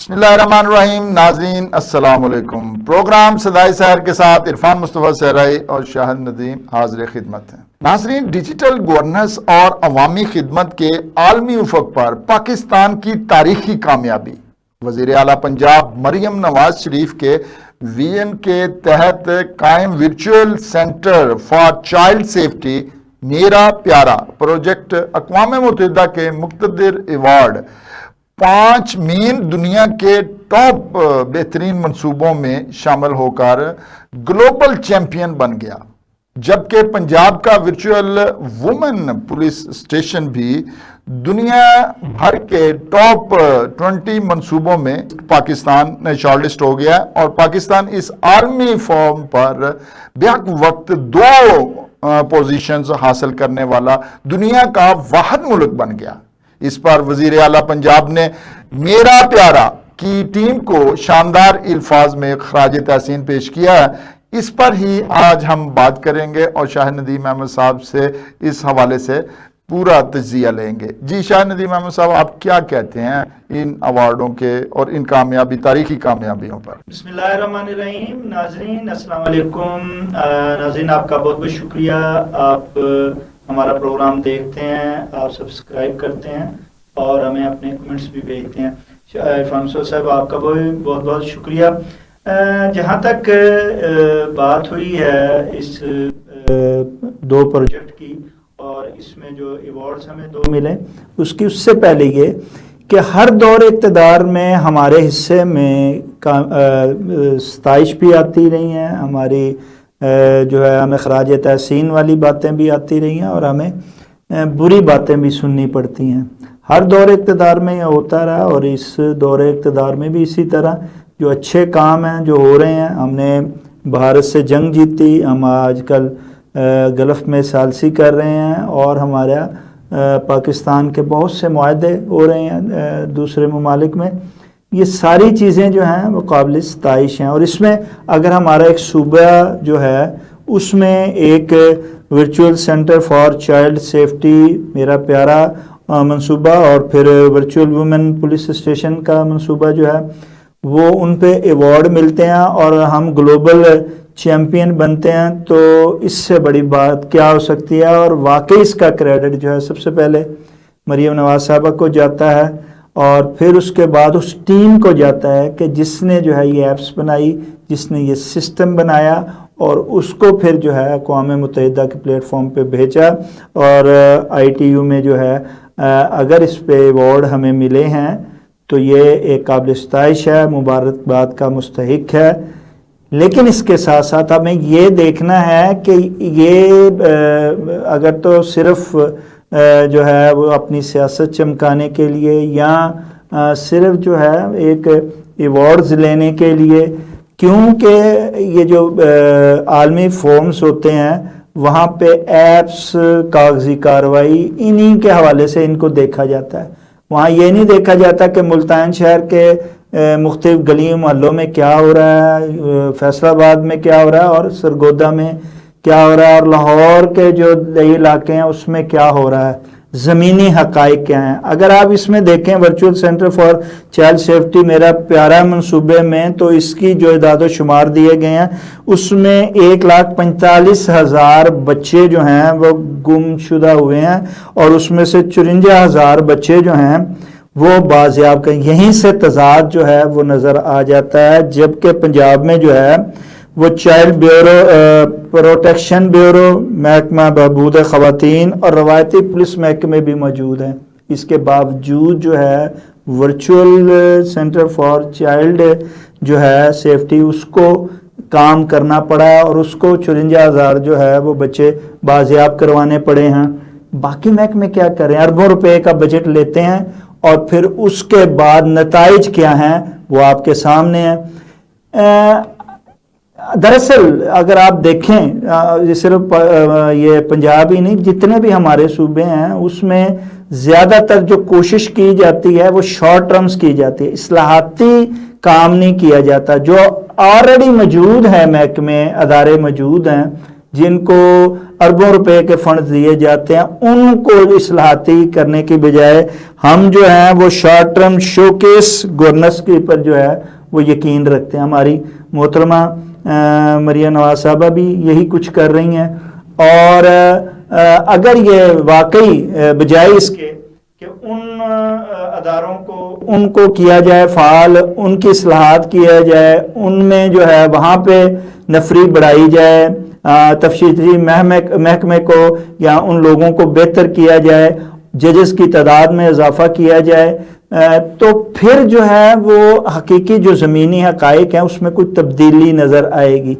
بسم اللہ الرحمن الرحیم. ناظرین السلام علیکم. پروگرام صدائے سحر کے ساتھ عرفان مصطفیٰ سہرائی اور شاہد ندیم حاضر خدمت ہیں. ناظرین، ڈیجیٹل گورننس اور عوامی خدمت کے عالمی افق پر پاکستان کی تاریخی کامیابی. وزیر اعلیٰ پنجاب مریم نواز شریف کے ویژن کے تحت قائم virtual centre for child safety میرا پیارا پروجیکٹ اقوام متحدہ کے مقتدر ایوارڈ 5 مین دنیا کے ٹاپ بہترین منصوبوں میں شامل ہو کر گلوبل چیمپئن بن گیا، جبکہ پنجاب کا ورچوئل وومن پولیس اسٹیشن بھی دنیا بھر کے ٹاپ 20 منصوبوں میں پاکستان شارٹ لسٹ ہو گیا اور پاکستان اس عالمی فارم پر بیک وقت 2 پوزیشنز حاصل کرنے والا دنیا کا واحد ملک بن گیا. اس پر وزیر اعلیٰ پنجاب نے میرا پیارا کی ٹیم کو شاندار الفاظ میں خراج تحسین پیش کیا ہے. اس پر ہی آج ہم بات کریں گے اور شاہد ندیم احمد صاحب سے اس حوالے سے پورا تجزیہ لیں گے. جی شاہد ندیم احمد صاحب، آپ کیا کہتے ہیں ان ایوارڈوں کے اور ان تاریخی کامیابیوں پر؟ بسم اللہ الرحمن الرحیم. ناظرین السلام علیکم. ناظرین آپ کا بہت بہت شکریہ. آپ ہمارا پروگرام دیکھتے ہیں، آپ سبسکرائب کرتے ہیں اور ہمیں اپنے کمنٹس بھی بھیجتے ہیں. عرفان صاحب آپ کا بہت بہت شکریہ. جہاں تک بات ہوئی ہے اس 2 پروجیکٹ کی اور اس میں جو ایوارڈز ہمیں 2 ملے، اس سے پہلے یہ کہ ہر دور اقتدار میں ہمارے حصے میں ستائش بھی آتی رہی ہیں، ہماری جو ہے ہمیں خراج تحسین والی باتیں بھی آتی رہی ہیں اور ہمیں بری باتیں بھی سننی پڑتی ہیں. ہر دور اقتدار میں یہ ہوتا رہا اور اس دور اقتدار میں بھی اسی طرح جو اچھے کام ہیں جو ہو رہے ہیں. ہم نے بھارت سے جنگ جیتی، ہم آج کل گلف میں ثالثی کر رہے ہیں اور ہمارا پاکستان کے بہت سے معاہدے ہو رہے ہیں دوسرے ممالک میں. یہ ساری چیزیں جو ہیں وہ قابل ستائش ہیں اور اس میں اگر ہمارا ایک صوبہ جو ہے اس میں ایک virtual centre for child safety میرا پیارا منصوبہ اور پھر ورچوئل وومن پولیس اسٹیشن کا منصوبہ جو ہے وہ ان پہ ایوارڈ ملتے ہیں اور ہم گلوبل چیمپئن بنتے ہیں، تو اس سے بڑی بات کیا ہو سکتی ہے. اور واقعی اس کا کریڈٹ جو ہے سب سے پہلے مریم نواز صاحبہ کو جاتا ہے اور پھر اس کے بعد اس ٹیم کو جاتا ہے کہ جس نے جو ہے یہ ایپس بنائی، جس نے یہ سسٹم بنایا اور اس کو پھر جو ہے اقوام متحدہ کے پلیٹ فارم پہ بھیجا. اور ITU میں جو ہے اگر اس پہ ایوارڈ ہمیں ملے ہیں تو یہ ایک قابل ستائش ہے، مبارکباد کا مستحق ہے. لیکن اس کے ساتھ ساتھ ہمیں یہ دیکھنا ہے کہ یہ اگر تو صرف جو ہے وہ اپنی سیاست چمکانے کے لیے یا صرف جو ہے ایک ایوارڈز لینے کے لیے، کیونکہ یہ جو عالمی فورمز ہوتے ہیں وہاں پہ ایپس، کاغذی کارروائی انہی کے حوالے سے ان کو دیکھا جاتا ہے. وہاں یہ نہیں دیکھا جاتا کہ ملتان شہر کے مختلف گلیوں محلوں میں کیا ہو رہا ہے، فیصل آباد میں کیا ہو رہا ہے اور سرگودا میں کیا ہو رہا ہے اور لاہور کے جو دیہی علاقے ہیں اس میں کیا ہو رہا ہے، زمینی حقائق کیا ہیں. اگر آپ اس میں دیکھیں virtual centre for child safety میرا پیارا منصوبے میں، تو اس کی جو اعداد و شمار دیے گئے ہیں اس میں 1,45,000 بچے جو ہیں وہ گم شدہ ہوئے ہیں اور اس میں سے 54,000 بچے جو ہیں وہ بازیاب کا. یہیں سے تضاد جو ہے وہ نظر آ جاتا ہے. جبکہ پنجاب میں جو ہے وہ چائلڈ بیورو، پروٹیکشن بیورو، محکمہ بہبود خواتین اور روایتی پولیس محکمے بھی موجود ہیں. اس کے باوجود جو ہے ورچوئل سینٹر فار چائلڈ جو ہے سیفٹی اس کو کام کرنا پڑا ہے اور اس کو 54,000 جو ہے وہ بچے بازیاب کروانے پڑے ہیں. باقی محکمے کیا کر رہے ہیں؟ اربوں روپے کا بجٹ لیتے ہیں اور پھر اس کے بعد نتائج کیا ہیں وہ آپ کے سامنے ہیں. دراصل اگر آپ دیکھیں صرف یہ پنجاب ہی نہیں، جتنے بھی ہمارے صوبے ہیں اس میں زیادہ تر جو کوشش کی جاتی ہے وہ شارٹ ٹرمز کی جاتی ہے، اصلاحاتی کام نہیں کیا جاتا. جو آلریڈی موجود ہے محکمے، ادارے موجود ہیں جن کو اربوں روپے کے فنڈ دیے جاتے ہیں، ان کو اصلاحاتی کرنے کی بجائے ہم جو ہیں وہ شارٹ ٹرم شو کیس گورننس کے پر جو ہے وہ یقین رکھتے ہیں۔ ہماری محترمہ مریم نواز صاحبہ بھی یہی کچھ کر رہی ہیں، اور اگر یہ واقعی بجائے اس کے کہ ان اداروں کو ان کو کیا جائے فعال، ان کی اصلاحات کیا جائے، ان میں جو ہے وہاں پہ نفری بڑھائی جائے، تفتیشی محکمے کو یا ان لوگوں کو بہتر کیا جائے، ججز کی تعداد میں اضافہ کیا جائے، تو پھر جو ہے وہ حقیقی جو زمینی حقائق ہیں اس میں کوئی تبدیلی نظر آئے گی۔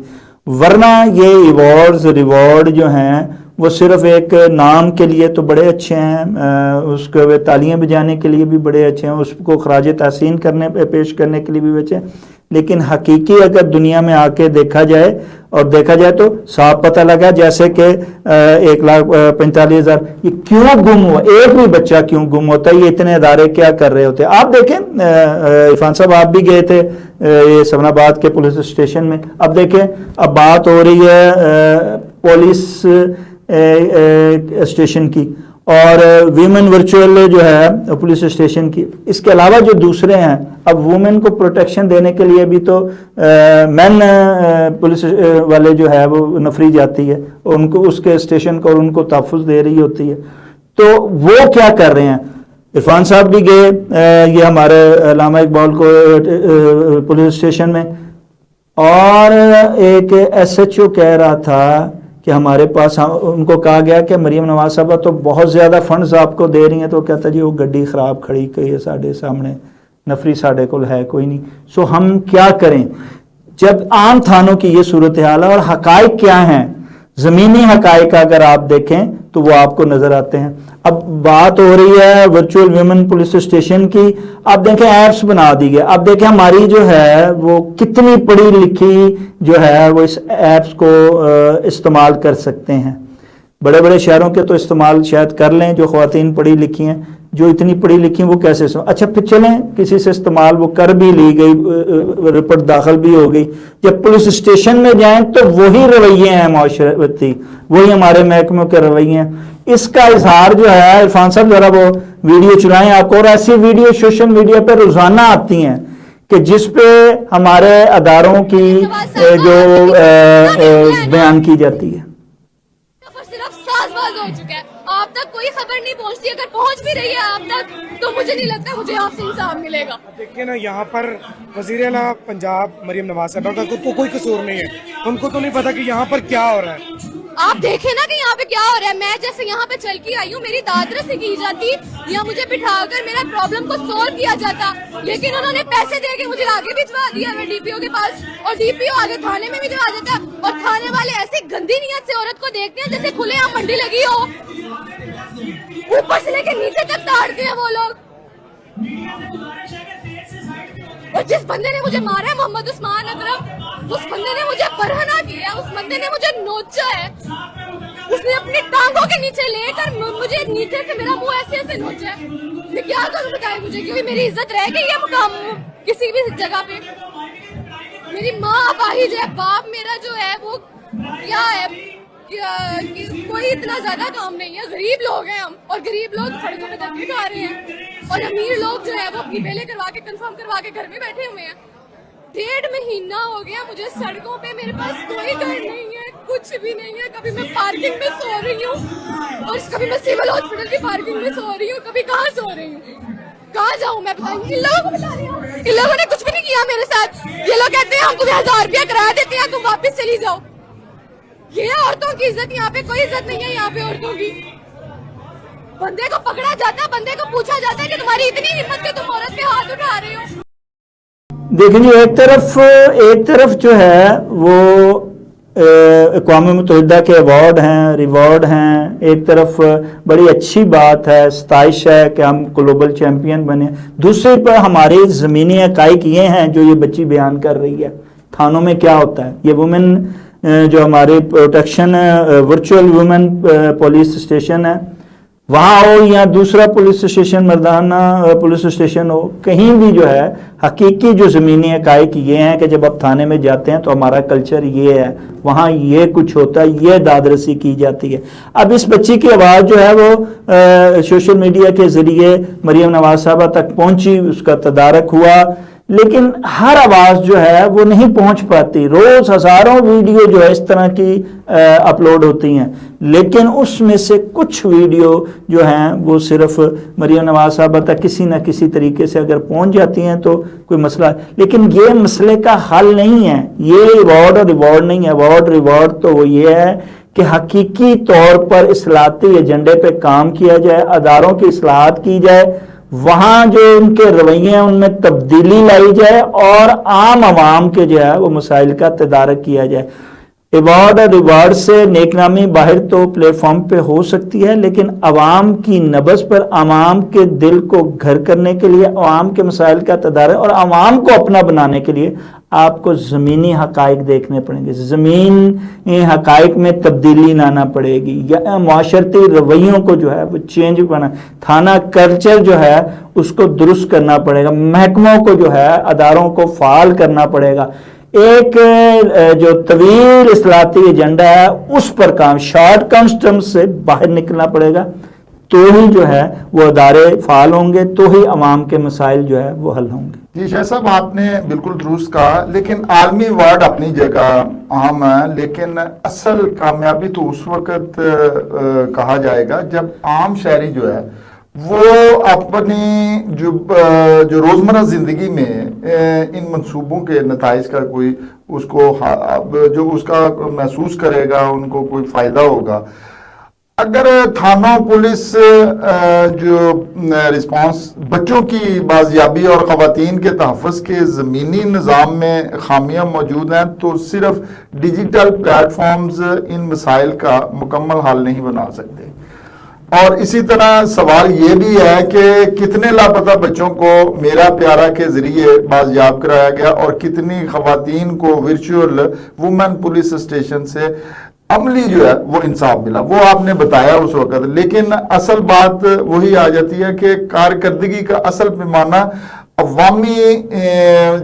ورنہ یہ ایوارڈز ریوارڈ جو ہیں وہ صرف ایک نام کے لیے تو بڑے اچھے ہیں، اس کو تالیاں بجانے کے لیے بھی بڑے اچھے ہیں، اس کو خراج تحسین کرنے پہ پیش کرنے کے لیے بھی اچھے ہیں، لیکن حقیقی اگر دنیا میں آ کے دیکھا جائے تو صاف پتہ لگا جیسے کہ 1,45,000 یہ کیوں گم ہوا، ایک بھی بچہ کیوں گم ہوتا ہے، یہ اتنے ادارے کیا کر رہے ہوتے ہیں۔ آپ دیکھیں عرفان صاحب آپ بھی گئے تھے یہ سمن آباد کے پولیس اسٹیشن میں، اب دیکھیں اب بات ہو رہی ہے پولیس اسٹیشن کی اور ویمن ورچوئل جو ہے پولیس اسٹیشن کی، اس کے علاوہ جو دوسرے ہیں، اب وومن کو پروٹیکشن دینے کے لیے بھی تو مین پولیس والے جو ہے وہ نفری جاتی ہے ان کو اس کے اسٹیشن کو اور ان کو تحفظ دے رہی ہوتی ہے، تو وہ کیا کر رہے ہیں؟ عرفان صاحب بھی گئے یہ ہمارے علامہ اقبال کو پولیس اسٹیشن میں، اور ایک ایس ایچ او کہہ رہا تھا کہ ہمارے پاس، ان کو کہا گیا کہ مریم نواز صاحبہ تو بہت زیادہ فنڈز آپ کو دے رہی ہیں، تو کہتا جی وہ گڈی خراب کھڑی گئی ہے ساڑھے سامنے، نفری ساڑھے کو ہے کوئی نہیں، سو ہم کیا کریں؟ جب عام تھانوں کی یہ صورتحال ہے اور حقائق کیا ہیں، زمینی حقائق اگر آپ دیکھیں تو وہ آپ کو نظر آتے ہیں۔ اب بات ہو رہی ہے ورچوئل ویمن پولیس اسٹیشن کی، اب دیکھیں ایپس بنا دی گئے، اب دیکھیں ہماری جو ہے وہ کتنی پڑھی لکھی جو ہے وہ اس ایپس کو استعمال کر سکتے ہیں۔ بڑے بڑے شہروں کے تو استعمال شاید کر لیں جو خواتین پڑھی لکھی ہیں، جو اتنی پڑھی لکھی ہیں وہ کیسے اچھا پھر چلیں کسی سے استعمال وہ کر بھی لی گئی، رپورٹ داخل بھی ہو گئی، جب پولیس اسٹیشن میں جائیں تو وہی رویے ہیں معاشرتی، وہی ہمارے محکموں کے رویے ہیں۔ اس کا اظہار جو ہے عرفان صاحب ذرا وہ ویڈیو چلائیں آپ کو، اور ایسی ویڈیو سوشل میڈیا پہ روزانہ آتی ہیں کہ جس پہ ہمارے اداروں کی جو بیان کی جاتی ہے۔ صرف ساز باز ہو چکا ہے، آپ تک کوئی خبر نہیں پہنچتی، اگر پہنچ بھی رہی ہے آپ تک تو مجھے نہیں لگتا مجھے آپ سے انصاف ملے گا۔ دیکھیے نا یہاں پر وزیر اعلیٰ پنجاب مریم نواز صاحبہ کا تو کوئی قصور نہیں ہے، ان کو تو نہیں پتا کہ یہاں پر کیا ہو رہا ہے۔ آپ دیکھیں نا کہ یہاں پہ کیا ہو رہا ہے، میں جیسے یہاں پہ چل کے آئی ہوں، میری داد رسی کی جاتی یا مجھے بٹھا کر میرا پرابلم کو سولو کیا جاتا، لیکن انہوں نے پیسے دے کے مجھے آگے بھجوا دیا میں ڈی پی او کے پاس، اور ڈی پی او آگے تھانے میں بھجوا دیتا، اور تھانے والے ایسی گندی نیت سے عورت کو دیکھتے ہیں جیسے کھلے عام منڈی لگی ہو، اوپر سے لے کے نیچے تک تاڑتے ہیں وہ لوگ۔ اور جس بندے نے مجھے مارا ہے محمد عثمان اکرم، اس بندے نے مجھے برہنہ کیا ہے، اس بندے نے مجھے نوچا ہے، اس نے اپنی ٹانگوں کے نیچے لے کر مجھے نیچے سے میرا منہ ایسے ایسے نوچا ہے۔ میں کیا کروں بتائیں مجھے، کیونکہ میری عزت رہ گئی ہے مقام کسی بھی جگہ پہ، میری ماں اپاہج ہے، باپ میرا جو ہے وہ کیا ہے، کوئی اتنا زیادہ کام نہیں ہے، غریب لوگ ہیں ہم، اور غریب لوگ سڑکوں پہ دھکے کھا رہے ہیں، اور امیر لوگ جو ہے وہ اپنی بیلے کروا کے کنفرم کروا کے گھر میں بیٹھے ہوئے ہیں۔ 1.5 مہینہ ہو گیا مجھے سڑکوں پہ، میرے پاس کوئی گھر نہیں ہے، کچھ بھی نہیں ہے، کبھی میں پارکنگ میں سو رہی ہوں، اور کبھی میں سول ہاسپٹل کی پارکنگ میں سو رہی ہوں، کبھی کہاں سو رہی ہوں، کہاں جاؤں میں بتائیں؟ ان لوگوں کو بتا رہی ہوں، ان لوگوں نے کچھ بھی نہیں کیا میرے ساتھ، یہ لوگ کہتے ہیں ہم تمہیں 1000 روپیہ کرایہ دیتے ہیں تم واپس چلی جاؤ۔ یہ عورتوں کی عزت، یہاں پہ کوئی عزت نہیں ہے، یہاں پہ عورتوں کی۔ بندے کو پکڑا جاتا ہے، بندے کو پوچھا جاتا ہے کہ تمہاری اتنی ہمت کہ تم عورت پہ ہاتھ اٹھا رہے ہو۔ دیکھیں جی ایک طرف جو ہے وہ اقوام متحدہ کے ایوارڈ ہیں، ریوارڈ ہیں، ایک طرف بڑی اچھی بات ہے، ستائش ہے کہ ہم گلوبل چیمپئن بنے، دوسرے پر ہمارے زمینی حقائق یہ ہیں جو یہ بچی بیان کر رہی ہے۔ تھانوں میں کیا ہوتا ہے، یہ وومن جو ہماری protection virtual women police station ہے، وہاں ہو یا دوسرا پولیس اسٹیشن مردانہ پولیس اسٹیشن ہو، کہیں بھی جو ہے حقیقی جو زمینی حقائق یہ ہیں کہ جب آپ تھانے میں جاتے ہیں تو ہمارا کلچر یہ ہے، وہاں یہ کچھ ہوتا ہے، یہ داد رسی کی جاتی ہے۔ اب اس بچی کی آواز جو ہے وہ سوشل میڈیا کے ذریعے مریم نواز صاحبہ تک پہنچی، اس کا تدارک ہوا، لیکن ہر آواز جو ہے وہ نہیں پہنچ پاتی۔ روز ہزاروں ویڈیو جو ہے اس طرح کی اپلوڈ ہوتی ہیں، لیکن اس میں سے کچھ ویڈیو جو ہیں وہ صرف مریم نواز صاحبہ تک کسی نہ کسی طریقے سے اگر پہنچ جاتی ہیں تو کوئی مسئلہ، لیکن یہ مسئلے کا حل نہیں ہے، یہ ایوارڈ اور ریوارڈ نہیں ہے۔ ایوارڈ ریوارڈ تو وہ یہ ہے کہ حقیقی طور پر اصلاحاتی ایجنڈے پہ کام کیا جائے، اداروں کی اصلاحات کی جائے، وہاں جو ان کے رویے ہیں ان میں تبدیلی لائی جائے اور عام عوام کے جو ہے وہ مسائل کا تدارک کیا جائے۔ ایوارڈ اور ریوارڈ سے نیک نامی باہر تو پلیٹ فارم پہ ہو سکتی ہے، لیکن عوام کی نبض پر، عوام کے دل کو گھر کرنے کے لیے، عوام کے مسائل کا تدارک اور عوام کو اپنا بنانے کے لیے آپ کو زمینی حقائق دیکھنے پڑیں گے، زمینی حقائق میں تبدیلی لانا پڑے گی، یا معاشرتی رویوں کو جو ہے وہ چینج کرنا، تھانہ کلچر جو ہے اس کو درست کرنا پڑے گا، محکموں کو جو ہے اداروں کو فعال کرنا پڑے گا، ایک جو طویل اصلاحاتی ایجنڈا ہے اس پر کام، شارٹ ٹرم سے باہر نکلنا پڑے گا، تو ہی جو ہے وہ ادارے فعال ہوں گے، تو ہی عوام کے مسائل جو ہے وہ حل ہوں گے۔ جی شاہ صاحب، آپ نے بالکل درست کہا، لیکن عالمی ایوارڈ اپنی جگہ اہم ہے، لیکن اصل کامیابی تو اس وقت کہا جائے گا جب عام شہری جو ہے وہ اپنی جو روزمرہ زندگی میں ان منصوبوں کے نتائج کا کوئی اس کو جو اس کا محسوس کرے گا، ان کو کوئی فائدہ ہوگا۔ اگر تھانوں پولیس جو رسپانس بچوں کی بازیابی اور خواتین کے تحفظ کے زمینی نظام میں خامیاں موجود ہیں تو صرف ڈیجیٹل پلیٹ فارمز ان مسائل کا مکمل حل نہیں بنا سکتے، اور اسی طرح سوال یہ بھی ہے کہ کتنے لاپتہ بچوں کو میرا پیارا کے ذریعے بازیاب کرایا گیا اور کتنی خواتین کو ورچوئل وومن پولیس اسٹیشن سے عملی جو ہے وہ انصاف ملا، وہ آپ نے بتایا اس وقت، لیکن اصل بات وہی آ جاتی ہے کہ کارکردگی کا اصل پیمانہ عوامی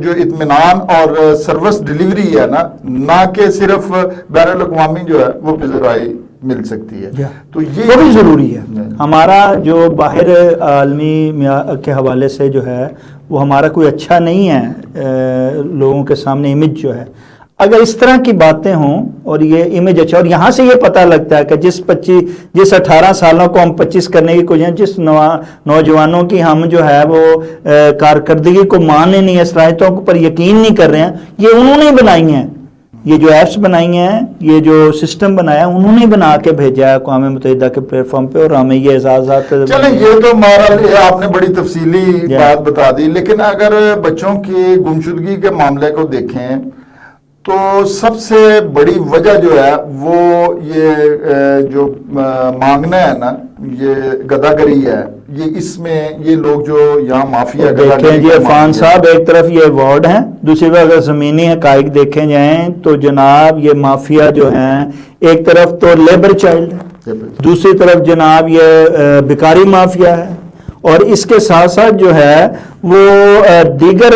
جو اطمینان اور سروس ڈیلیوری ہے نہ کہ صرف بین الاقوامی جو ہے وہ پذیرائی مل سکتی ہے، تو یہ بھی ضروری ہے۔ ہمارا جو باہر عالمی کے حوالے سے جو ہے وہ ہمارا کوئی اچھا نہیں ہے، لوگوں کے سامنے امیج جو ہے، اگر اس طرح کی باتیں ہوں اور یہ امیج اچھا، اور یہاں سے یہ پتہ لگتا ہے کہ جس 18 سالوں کو ہم 25 کرنے کی کوشش، جس نوجوانوں کی ہم جو ہے وہ کارکردگی کو ماننے نہیں ہے، صلاحیتوں پر یقین نہیں کر رہے ہیں، یہ انہوں نے بنائی ہیں، یہ جو ایپس بنائی ہیں، یہ جو سسٹم بنایا انہوں نے بنا کے بھیجا ہے اقوام متحدہ کے پلیٹ فارم پہ، اور ہمیں یہ اعزازات۔ چلیں یہ تو آپ نے بڑی تفصیلی بات بتا دی، لیکن اگر بچوں کی گمشدگی کے معاملے کو دیکھیں تو سب سے بڑی وجہ جو ہے وہ یہ جو مانگنا ہے نا، یہ گداگری ہے، یہ اس میں یہ لوگ جو یہاں مافیا دیکھیں جی عرفان صاحب، ایک طرف یہ ایوارڈ ہیں، دوسری طرف اگر زمینی حقائق دیکھیں جائیں تو جناب یہ مافیا جو ہیں، ایک طرف تو لیبر چائلڈ ہے، دوسری طرف جناب یہ بیکاری مافیا ہے، اور اس کے ساتھ ساتھ جو ہے وہ دیگر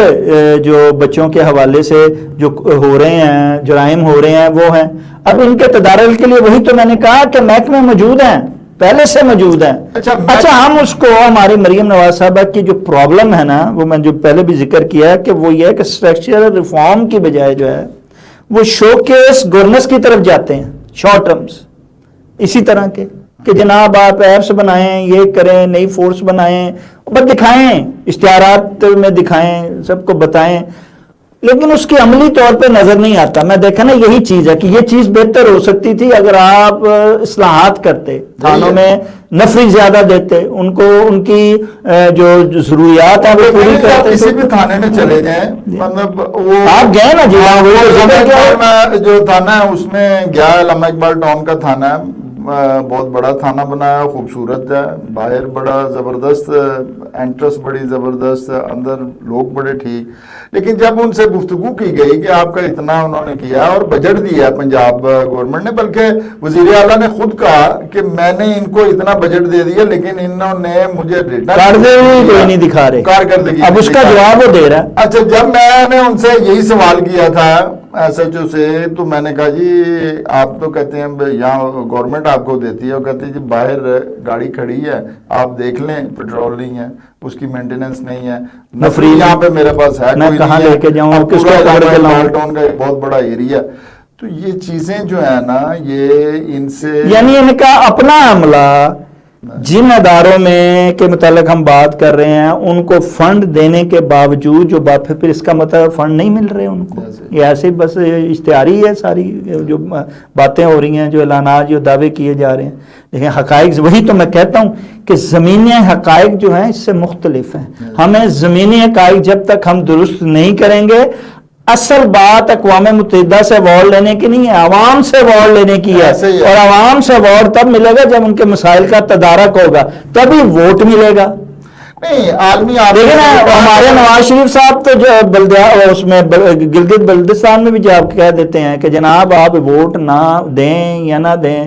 جو بچوں کے حوالے سے جو ہو رہے ہیں، جرائم ہو رہے ہیں وہ ہیں۔ اب ان کے تدارک کے لیے وہی تو میں نے کہا کہ محکمے موجود ہیں، پہلے سے موجود ہیں۔ اچھا ہم اس کو، ہماری مریم نواز صاحبہ کی جو پرابلم ہے نا، وہ میں جو پہلے بھی ذکر کیا ہے کہ وہ یہ ہے کہ اسٹرکچرل ریفارم کی بجائے جو ہے وہ شو کیس گورننس کی طرف جاتے ہیں، شارٹ ٹرمز اسی طرح کے کہ جناب آپ ایپس بنائیں، یہ کریں، نئی فورس بنائیں، بس دکھائیں، اشتہارات میں دکھائیں، سب کو بتائیں، لیکن اس کی عملی طور پہ نظر نہیں آتا۔ میں دیکھا نا، یہی چیز ہے کہ یہ چیز بہتر ہو سکتی تھی اگر آپ اصلاحات کرتے، تھانوں میں نفری زیادہ دیتے، ان کو ان کی جو ضروریات ہیں وہ پوری کرتے۔ کسی بھی تھانے میں چلے جائیں، مطلب وہ آپ گئے نا جی، جو تھانہ ہے اس میں گیا، علامہ اقبال ٹاؤن کا تھانہ ہے، بہت بڑا تھانہ بنایا, خوبصورت ہے, باہر بڑا زبردست انٹرس بڑی زبردست, اندر لوگ بڑے ٹھیک. لیکن جب ان سے گفتگو کی گئی کہ آپ کا اتنا انہوں نے کیا اور بجٹ دیا پنجاب گورنمنٹ نے, بلکہ وزیر اعلیٰ نے خود کہا کہ میں نے ان کو اتنا بجٹ دے دیا لیکن انہوں نے مجھے کارکردگی کوئی نہیں دکھا رہے, کارکردگی. اب اس کا جواب وہ دے رہا ہے. اچھا, جب میں نے ان سے یہی سوال کیا تھا ایس ایچ او سے, تو میں نے کہا جی آپ تو کہتے ہیں یہاں گورنمنٹ آپ کو دیتی ہے, اور کہتے ہیں جی باہر گاڑی کھڑی ہے آپ دیکھ لیں, پیٹرول نہیں ہے, اس کی مینٹیننس نہیں ہے, نفری یہاں پہ میرے پاس ہے, میں کہاں لے کے جاؤں, کس کو پکڑ کے لاؤں, ٹاؤن کا ایک بہت بڑا ایریا. تو یہ چیزیں جو ہے نا یہ ان سے یعنی ان کا اپنا عملہ جن اداروں میں کے متعلق ہم بات کر رہے ہیں ان کو فنڈ دینے کے باوجود جو بات پھر اس کا مطلب فنڈ نہیں مل رہے ان کو, یہ ایسے بس اشتہاری ہے ساری جو باتیں ہو رہی ہیں, جو اعلانات جو دعوے کیے جا رہے ہیں. لیکن حقائق وہی تو میں کہتا ہوں کہ زمینی حقائق جو ہیں اس سے مختلف ہیں. ہمیں زمینی حقائق جب تک ہم درست نہیں کریں گے, اصل بات اقوام متحدہ سے ایوارڈ لینے کی نہیں ہے, عوام سے ایوارڈ لینے کی ہے, اور عوام سے ایوارڈ تب ملے گا جب ان کے مسائل کا تدارک ہوگا, تبھی ووٹ ملے گا. نہیں عالمی لیکن ہمارے نواز شریف صاحب تو جو بلدیہ اس میں گلگت بلتستان میں بھی جو آپ کہہ دیتے ہیں کہ جناب آپ ووٹ نہ دیں یا نہ دیں,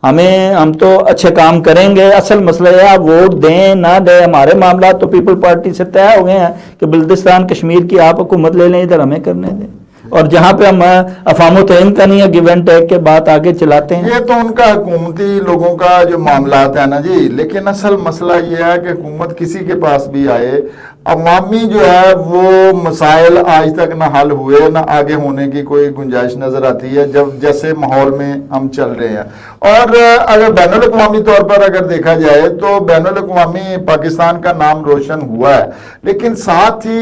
ہم تو اچھے کام کریں گے, اصل مسئلہ ہے آپ ووٹ دیں نہ دیں, ہمارے معاملات تو پیپل پارٹی سے طے ہو گئے ہیں کہ بلتستان کشمیر کی آپ حکومت لے لیں, ادھر ہمیں کرنے دیں, اور جہاں پہ ہم افہام و تفہیم کا نہیں ہے گیو اینڈ ٹیک کے بات آگے چلاتے ہیں. یہ تو ان کا حکومتی لوگوں کا جو معاملات ہے نا جی, لیکن اصل مسئلہ یہ ہے کہ حکومت کسی کے پاس بھی آئے, عوامی جو ہے وہ مسائل آج تک نہ حل ہوئے, نہ آگے ہونے کی کوئی گنجائش نظر آتی ہے جب جیسے ماحول میں ہم چل رہے ہیں. اور اگر بین الاقوامی طور پر اگر دیکھا جائے تو بین الاقوامی پاکستان کا نام روشن ہوا ہے, لیکن ساتھ ہی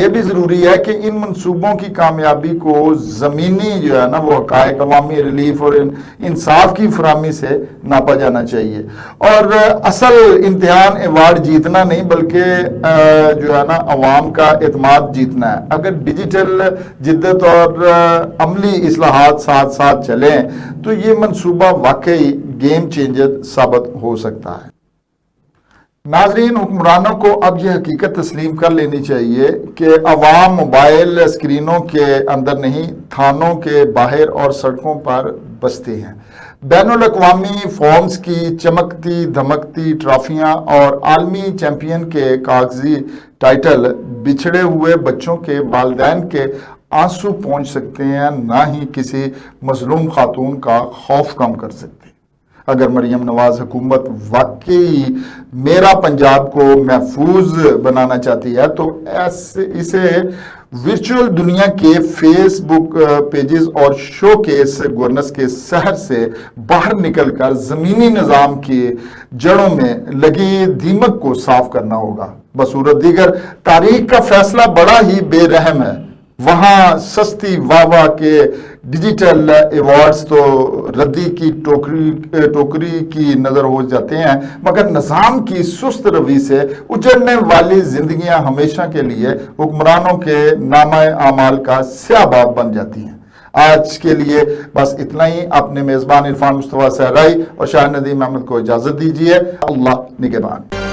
یہ بھی ضروری ہے کہ ان منصوبوں کی کامیابی کو زمینی جو ہے نا وہ حقائق, عوامی ریلیف اور انصاف کی فراہمی سے ناپا جانا چاہیے. اور اصل امتحان ایوارڈ جیتنا نہیں بلکہ جو ہے نا عوام کا اعتماد جیتنا ہے. اگر ڈیجیٹل جدت اور عملی اصلاحات ساتھ ساتھ چلیں تو یہ منصوبہ واقعی گیم چینجر ثابت ہو سکتا ہے. ناظرین, حکمرانوں کو اب یہ حقیقت تسلیم کر لینی چاہیے کہ عوام موبائل اسکرینوں کے اندر نہیں, تھانوں کے باہر اور سڑکوں پر بستے ہیں. بین الاقوامی فارمز کی چمکتی دھمکتی ٹرافیاں اور عالمی چیمپئن کے کاغذی ٹائٹل بچھڑے ہوئے بچوں کے والدین کے آنسو پہنچ سکتے ہیں, نہ ہی کسی مظلوم خاتون کا خوف کم کر سکتے. اگر مریم نواز حکومت واقعی میرا پنجاب کو محفوظ بنانا چاہتی ہے تو اسے ورچوئل دنیا کے فیس بک پیجز اور شو کیس گورننس کے سحر سے باہر نکل کر زمینی نظام کی جڑوں میں لگی دیمک کو صاف کرنا ہوگا. بصورت دیگر تاریخ کا فیصلہ بڑا ہی بے رحم ہے. وہاں سستی واہ کے ڈیجیٹل ایوارڈز تو ردی کی ٹوکری کی نظر ہو جاتے ہیں, مگر نظام کی سست روی سے اجڑنے والی زندگیاں ہمیشہ کے لیے حکمرانوں کے نامہ اعمال کا سیاہ باب بن جاتی ہیں. آج کے لیے بس اتنا ہی. اپنے میزبان عرفان مصطفیٰ صحرائی اور شاہ ندیم احمد کو اجازت دیجیے. اللہ نگہبان.